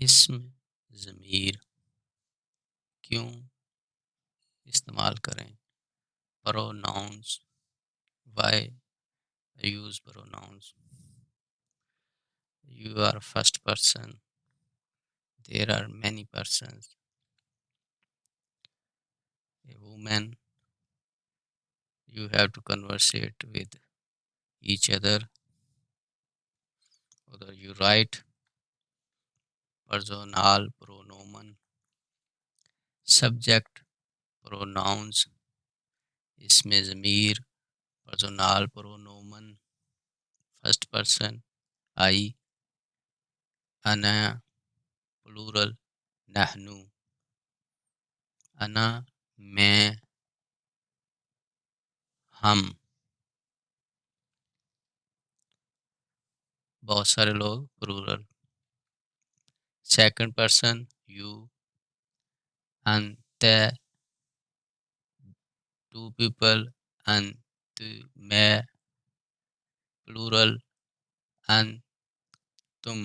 इसम ज़मीर क्यों इस्तेमाल करें? Pronouns, why use pronouns? You are first person, there are many persons. A woman, you have to conversate with each other. Or you write personal pronoun, subject pronouns, इसमें ज़मीर, personal pronoun, first person, I, अना, plural, नहनु, अना, मैं, हम, बहुत सारे लोग, plural, second person, you, अंत, two people, अंत, मैं, plural, तुम,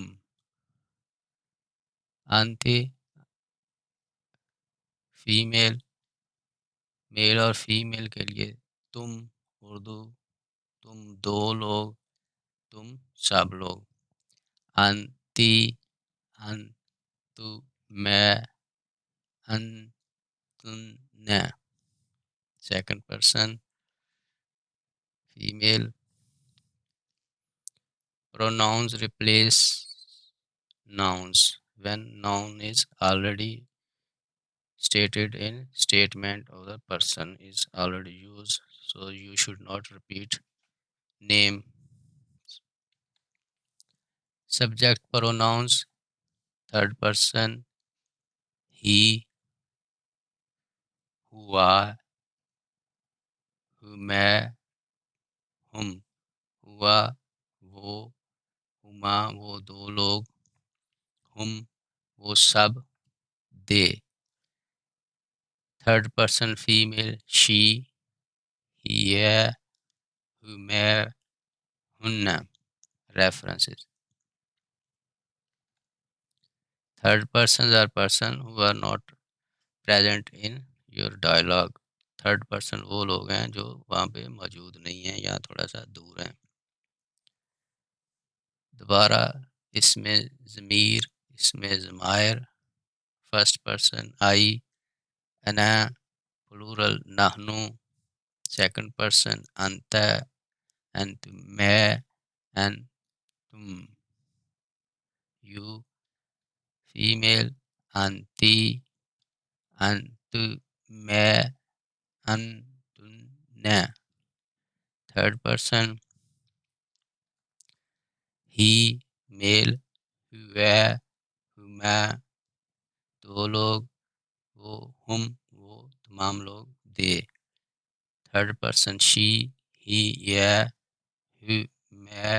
अंति, फीमेल, मेल और फीमेल के लिए तुम, उर्दू, तुम दो लोग, तुम सब लोग, अंति, अंतु, मैं, अंतुन, second person, female. Pronouns replace nouns when noun is already stated in statement of the person is already used, so you should not repeat name. Subject pronouns, third person, he, हुआ, मैं, हम, हुआ, वो, हुमा, वो दो लोग, हम, वो सब, दे. थर्ड पर्सन फीमेल, शी, यह, मैं, हुन्ना. References. Third persons are person who are not present in your dialogue. Third person वो लोग हैं जो वहाँ पे मौजूद नहीं हैं या थोड़ा सा दूर हैं. दोबारा इसमें ज़मीर, इसमें ज़मायर, फर्स्ट पर्सन आई, अना, प्लूरल नहनु, सेकंड पर्सन अंत, मैं, तुम, यू, फीमेल, अंती, अंतु, मैं, अंतुन. थर्ड पर्सन ही, मेल, वह, हुमा, दो लोग, वो, हम, वो तमाम लोग, they. Third person she, he, यह, मैं,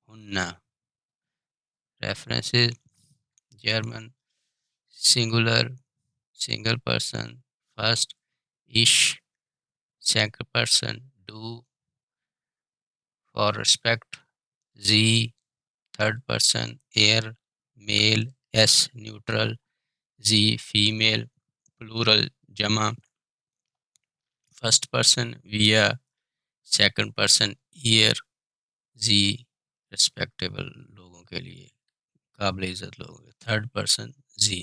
हुन्ना. References. German, singular, single person, first, इश, सेकंड पर्सन, डू, फॉर रिस्पेक्ट, जी, थर्ड पर्सन, एयर, मेल, एस, न्यूट्रल, जी, फीमेल, प्लूरल, जमा, फर्स्ट पर्सन, विया, सेकंड पर्सन, ईयर, जी, रिस्पेक्टेबल लोगों के लिए, काबिल इज़्ज़त लोग, थर्ड पर्सन, जी.